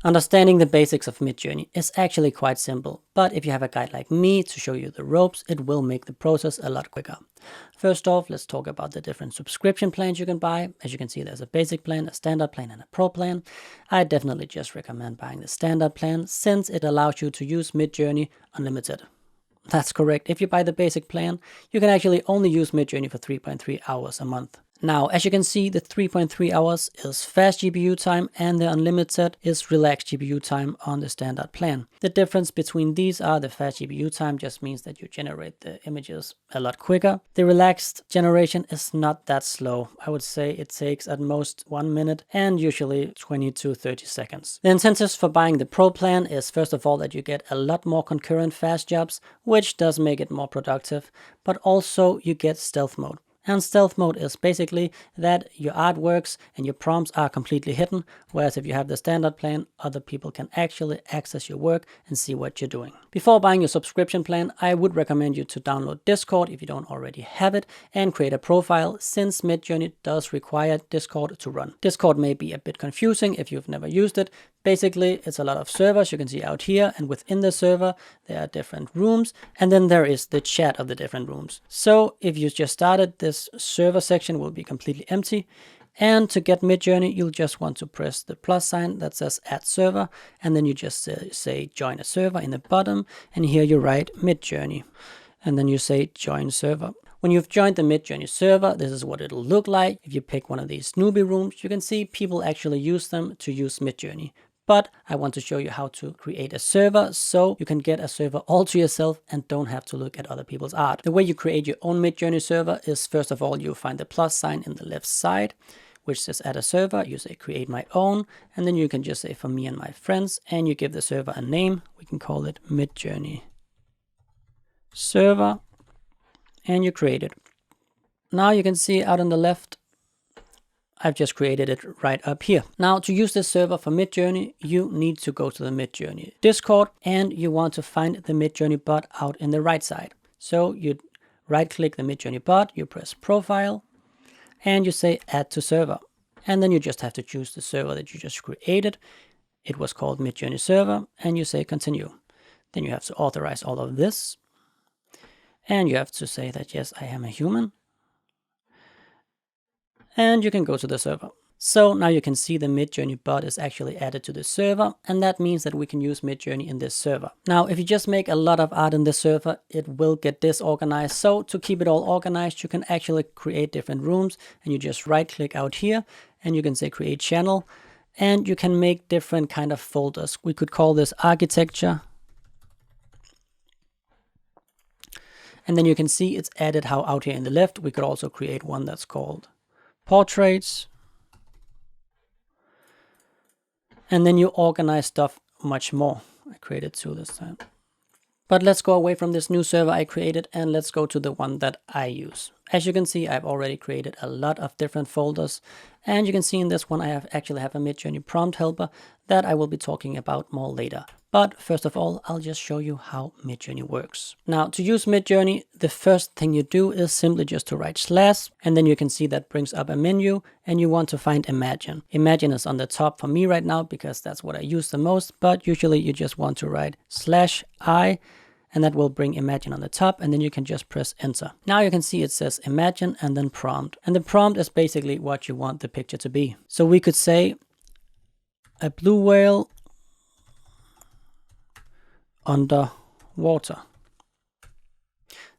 Understanding the basics of Midjourney is actually quite simple, but if you have a guide like me to show you the ropes, it will make the process a lot quicker. First off, let's talk about the different subscription plans you can buy. As you can see, there's a basic plan, a standard plan, and a pro plan. I definitely just recommend buying the standard plan since it allows you to use Midjourney unlimited. That's correct. If you buy the basic plan, you can actually only use Midjourney for 3.3 hours a month. Now, as you can see, the 3.3 hours is fast GPU time and the unlimited is relaxed GPU time on the standard plan. The difference between these are the fast GPU time just means that you generate the images a lot quicker. The relaxed generation is not that slow. I would say it takes at most 1 minute and usually 20 to 30 seconds. The incentives for buying the pro plan is first of all that you get a lot more concurrent fast jobs, which does make it more productive, but also you get stealth mode. And stealth mode is basically that your artworks and your prompts are completely hidden, whereas if you have the standard plan, other people can actually access your work and see what you're doing. Before buying your subscription plan, I would recommend you to download Discord if you don't already have it and create a profile since Midjourney does require Discord to run. Discord may be a bit confusing if you've never used it. Basically, it's a lot of servers you can see out here, and within the server, there are different rooms, and then there is the chat of the different rooms. So if you just started, this server section will be completely empty. And to get Midjourney, you'll just want to press the plus sign that says add server, and then you just say join a server in the bottom, and here you write Midjourney, and then you say join server. When you've joined the Midjourney server, this is what it'll look like. If you pick one of these newbie rooms, you can see people actually use them to use Midjourney. But I want to show you how to create a server so you can get a server all to yourself and don't have to look at other people's art. The way you create your own Midjourney server is first of all, you find the plus sign in the left side, which says add a server. You say create my own, and then you can just say for me and my friends, and you give the server a name. We can call it Midjourney server, and you create it. Now you can see out on the left, I've just created it right up here. Now to use this server for Midjourney, you need to go to the Midjourney Discord and you want to find the Midjourney bot out in the right side. So you right click the Midjourney bot, you press profile and you say add to server. And then you just have to choose the server that you just created. It was called Midjourney server and you say continue. Then you have to authorize all of this. And you have to say that yes, I am a human. And you can go to the server. So now you can see the Midjourney bot is actually added to the server, and that means that we can use Midjourney in this server. Now, if you just make a lot of art in this server, it will get disorganized. So to keep it all organized, you can actually create different rooms, and you just right click out here and you can say create channel, and you can make different kind of folders. We could call this architecture. And then you can see it's added how out here in the left. We could also create one that's called portraits, and then you organize stuff much more. I created two this time, but let's go away from this new server I created and let's go to the one that I use. As you can see, I've already created a lot of different folders, and you can see in this one I actually have a Midjourney prompt helper that I will be talking about more later. But first of all, I'll just show you how Midjourney works. Now, to use Midjourney, the first thing you do is simply just to write slash, and then you can see that brings up a menu, and you want to find Imagine. Imagine is on the top for me right now because that's what I use the most, but usually you just want to write /I, and that will bring Imagine on the top, and then you can just press enter. Now you can see it says Imagine and then prompt. And the prompt is basically what you want the picture to be. So we could say a blue whale underwater.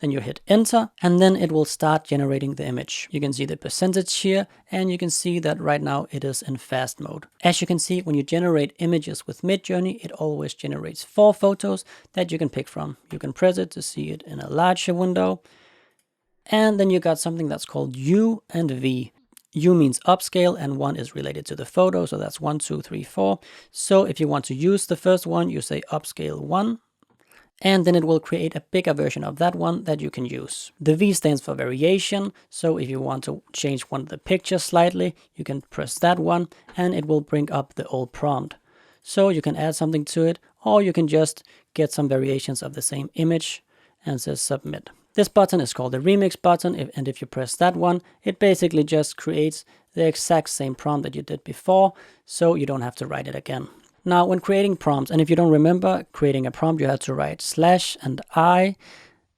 Then you hit enter and then it will start generating the image. You can see the percentage here and you can see that right now it is in fast mode. As you can see, when you generate images with Midjourney, it always generates 4 photos that you can pick from. You can press it to see it in a larger window. And then you got something that's called U and V. U means upscale and 1 is related to the photo. So that's 1, 2, 3, 4. So if you want to use the first one, you say upscale 1. And then it will create a bigger version of that one that you can use. The V stands for variation. So if you want to change one of the pictures slightly, you can press that one and it will bring up the old prompt. So you can add something to it, or you can just get some variations of the same image and says submit. This button is called the remix button, and if you press that one, it basically just creates the exact same prompt that you did before, so you don't have to write it again. Now, when creating prompts, and if you don't remember, creating a prompt, you have to write slash and I,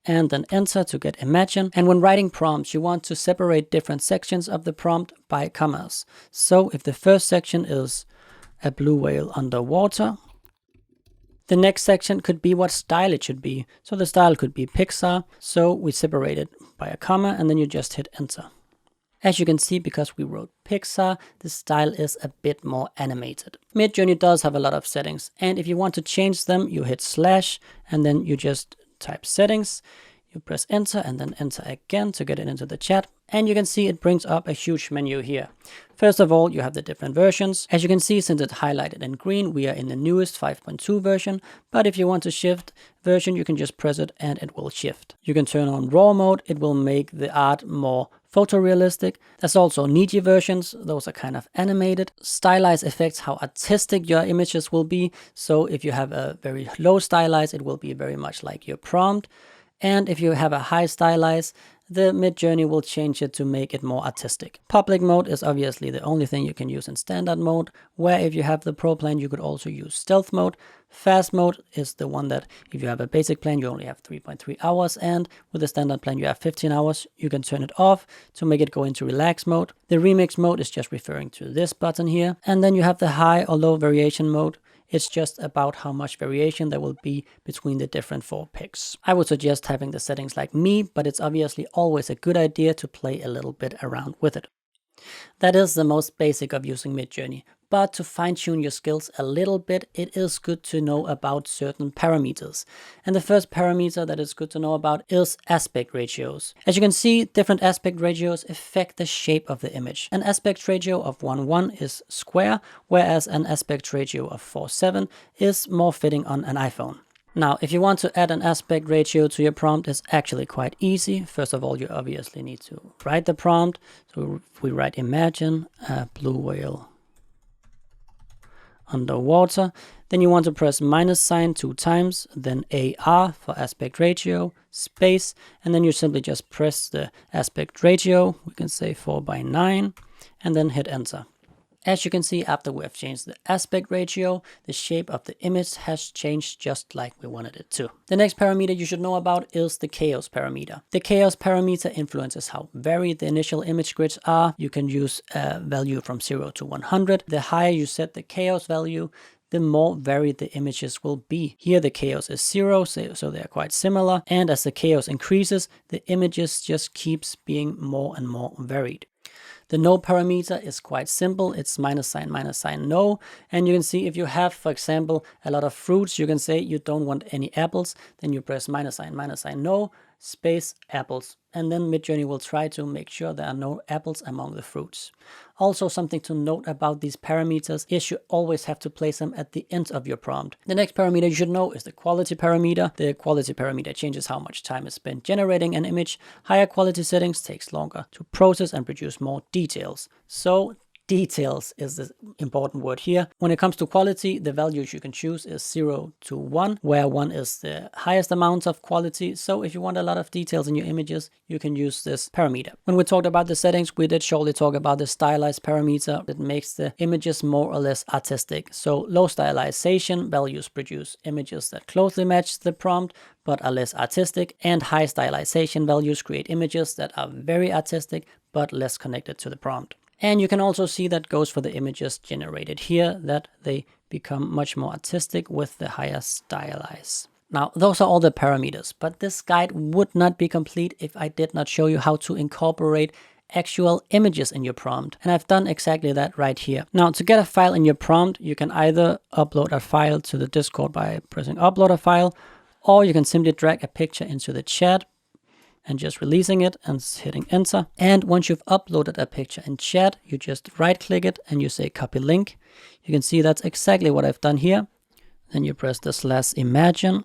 and then enter to get imagine. And when writing prompts, you want to separate different sections of the prompt by commas. So if the first section is a blue whale underwater, the next section could be what style it should be. So the style could be Pixar. So we separate it by a comma and then you just hit enter. As you can see, because we wrote Pixar, the style is a bit more animated. Midjourney does have a lot of settings, and if you want to change them, you hit slash and then you just type settings, you press enter and then enter again to get it into the chat. And you can see it brings up a huge menu here. First of all, you have the different versions. As you can see, since it's highlighted in green, we are in the newest 5.2 version. But if you want to shift version, you can just press it and it will shift. You can turn on raw mode. It will make the art more photorealistic. There's also Niji versions. Those are kind of animated. Stylize affects how artistic your images will be. So if you have a very low stylize, it will be very much like your prompt. And if you have a high stylize, the Midjourney will change it to make it more artistic. Public mode is obviously the only thing you can use in standard mode, where if you have the pro plan, you could also use stealth mode. Fast mode is the one that if you have a basic plan, you only have 3.3 hours, and with the standard plan, you have 15 hours. You can turn it off to make it go into relax mode. The remix mode is just referring to this button here. And then you have the high or low variation mode. It's just about how much variation there will be between the different 4 picks. I would suggest having the settings like me, but it's obviously always a good idea to play a little bit around with it. That is the most basic of using Midjourney. But to fine-tune your skills a little bit, it is good to know about certain parameters. And the first parameter that is good to know about is aspect ratios. As you can see, different aspect ratios affect the shape of the image. An aspect ratio of 1:1 is square, whereas an aspect ratio of 4:7 is more fitting on an iPhone. Now, if you want to add an aspect ratio to your prompt, it's actually quite easy. First of all, you obviously need to write the prompt. So if we write imagine a blue whale underwater, then you want to press -sign 2 times, then AR for aspect ratio, space, and then you simply just press the aspect ratio. We can say 4:9, and then hit enter. As you can see, after we have changed the aspect ratio, the shape of the image has changed just like we wanted it to. The next parameter you should know about is the chaos parameter. The chaos parameter influences how varied the initial image grids are. You can use a value from 0 to 100. The higher you set the chaos value, the more varied the images will be. Here the chaos is 0, so they are quite similar. And as the chaos increases, the images just keeps being more and more varied. The no parameter is quite simple. It's -sign no. And you can see if you have, for example, a lot of fruits, you can say you don't want any apples. Then you press -sign no, space apples. And then Midjourney will try to make sure there are no apples among the fruits. Also, something to note about these parameters is you always have to place them at the end of your prompt. The next parameter you should know is the quality parameter. The quality parameter changes how much time is spent generating an image. Higher quality settings takes longer to process and produce more details. So details is the important word here. When it comes to quality, the values you can choose is 0 to 1, where 1 is the highest amount of quality. So if you want a lot of details in your images, you can use this parameter. When we talked about the settings, we did surely talk about the stylize parameter. It makes the images more or less artistic. So low stylization values produce images that closely match the prompt, but are less artistic, and high stylization values create images that are very artistic, but less connected to the prompt. And you can also see that goes for the images generated here, that they become much more artistic with the higher stylize. Now, those are all the parameters, but this guide would not be complete if I did not show you how to incorporate actual images in your prompt. And I've done exactly that right here. Now, to get a file in your prompt, you can either upload a file to the Discord by pressing upload a file, or you can simply drag a picture into the chat and just releasing it and hitting enter. And once you've uploaded a picture in chat, you just right click it and you say copy link. You can see that's exactly what I've done here. Then you press the /imagine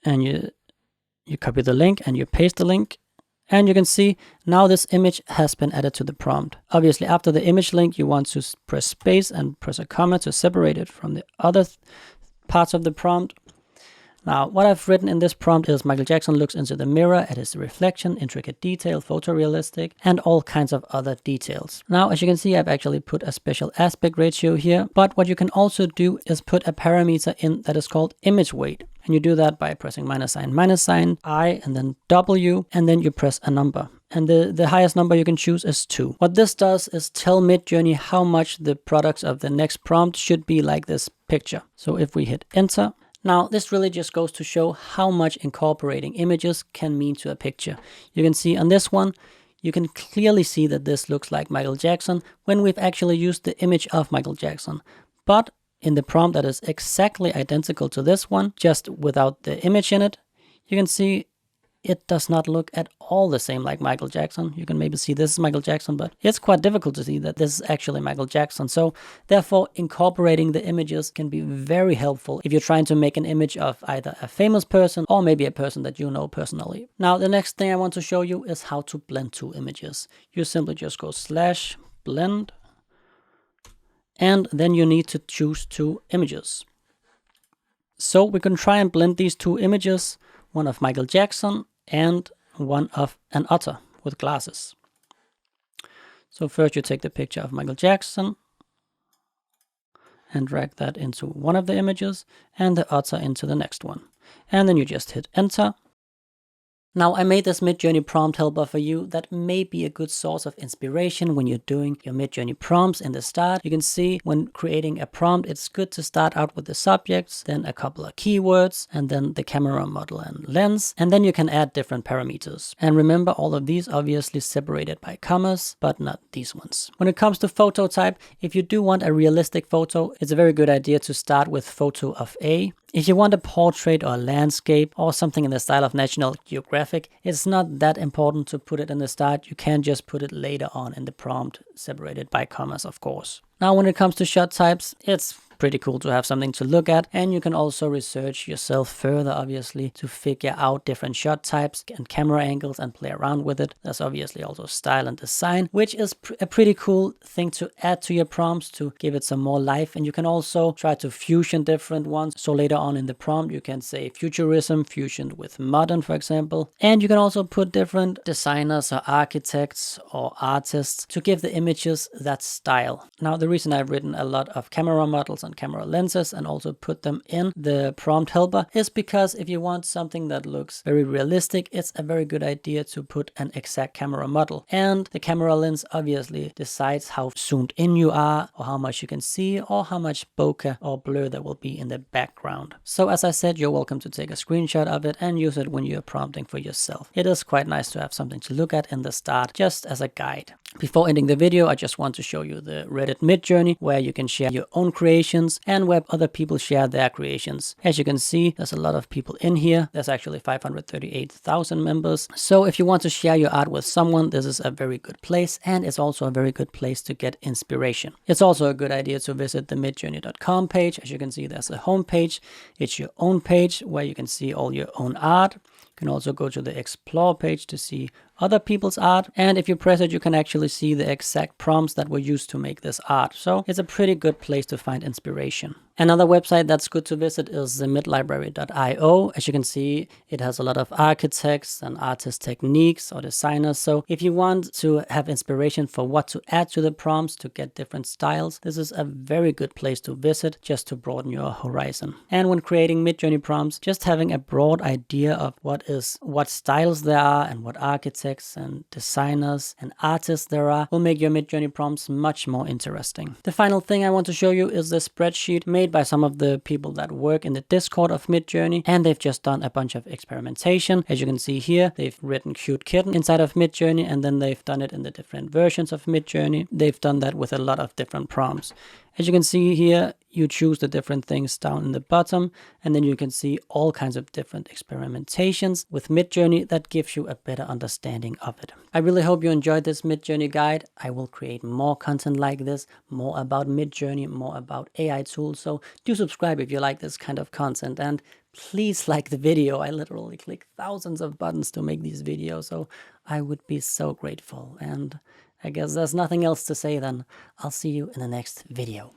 and you copy the link and you paste the link. And you can see now this image has been added to the prompt. Obviously, after the image link, you want to press space and press a comma to separate it from the other parts of the prompt. Now, what I've written in this prompt is Michael Jackson looks into the mirror at his reflection, intricate detail, photorealistic, and all kinds of other details. Now, as you can see, I've actually put a special aspect ratio here, but what you can also do is put a parameter in that is called image weight. And you do that by pressing minus sign, I, and then W, and then you press a number. And the highest number you can choose is 2. What this does is tell Midjourney how much the products of the next prompt should be like this picture. So if we hit enter, now this really just goes to show how much incorporating images can mean to a picture. You can see on this one, you can clearly see that this looks like Michael Jackson when we've actually used the image of Michael Jackson. But in the prompt that is exactly identical to this one, just without the image in it, you can see it does not look at all the same like Michael Jackson. You can maybe see this is Michael Jackson, but it's quite difficult to see that this is actually Michael Jackson. So therefore, incorporating the images can be very helpful if you're trying to make an image of either a famous person or maybe a person that you know personally. Now, the next thing I want to show you is how to blend two images. You simply just go /blend, and then you need to choose two images. So we can try and blend these two images, one of Michael Jackson and one of an otter with glasses. So first you take the picture of Michael Jackson and drag that into one of the images and the otter into the next one. And then you just hit enter. Now, I made this Midjourney prompt helper for you that may be a good source of inspiration when you're doing your Midjourney prompts in the start. You can see when creating a prompt, it's good to start out with the subjects, then a couple of keywords, and then the camera model and lens, and then you can add different parameters. And remember, all of these obviously separated by commas, but not these ones. When it comes to photo type, if you do want a realistic photo, it's a very good idea to start with photo of A. If you want a portrait or a landscape or something in the style of National Geographic, it's not that important to put it in the start. You can just put it later on in the prompt, separated by commas, of course. Now, when it comes to shot types, it's pretty cool to have something to look at, and you can also research yourself further, obviously, to figure out different shot types and camera angles and play around with it. There's obviously also style and design, which is a pretty cool thing to add to your prompts to give it some more life. And you can also try to fusion different ones. So later on in the prompt, you can say futurism fusioned with modern, for example. And you can also put different designers or architects or artists to give the images that style. Now, the reason I've written a lot of camera models and camera lenses and also put them in the prompt helper is because if you want something that looks very realistic, it's a very good idea to put an exact camera model. And the camera lens obviously decides how zoomed in you are, or how much you can see, or how much bokeh or blur there will be in the background. So as I said, you're welcome to take a screenshot of it and use it when you're prompting for yourself. It is quite nice to have something to look at in the start, just as a guide. Before ending the video, I just want to show you the Reddit Midjourney, where you can share your own creations and where other people share their creations. As you can see, there's a lot of people in here. There's actually 538,000 members. So if you want to share your art with someone, this is a very good place, and it's also a very good place to get inspiration. It's also a good idea to visit the midjourney.com page. As you can see, there's a home page. It's your own page where you can see all your own art. You can also go to the explore page to see other people's art, and if you press it, you can actually see the exact prompts that were used to make this art. So it's a pretty good place to find inspiration. Another website that's good to visit is the midlibrary.io. As you can see, it has a lot of architects and artist techniques or designers. So if you want to have inspiration for what to add to the prompts to get different styles, this is a very good place to visit just to broaden your horizon. And when creating Midjourney prompts, just having a broad idea of what styles there are and what architects and designers and artists there are will make your Midjourney prompts much more interesting. The final thing I want to show you is the spreadsheet made by some of the people that work in the Discord of Midjourney, and they've just done a bunch of experimentation. As you can see here, they've written cute kitten inside of Midjourney, and then they've done it in the different versions of Midjourney. They've done that with a lot of different prompts. As you can see here, you choose the different things down in the bottom, and then you can see all kinds of different experimentations with Midjourney that gives you a better understanding of it. I really hope you enjoyed this Midjourney guide. I will create more content like this, more about Midjourney, more about AI tools. So do subscribe if you like this kind of content, and please like the video. I literally click thousands of buttons to make these videos, so I would be so grateful. And I guess there's nothing else to say then. I'll see you in the next video.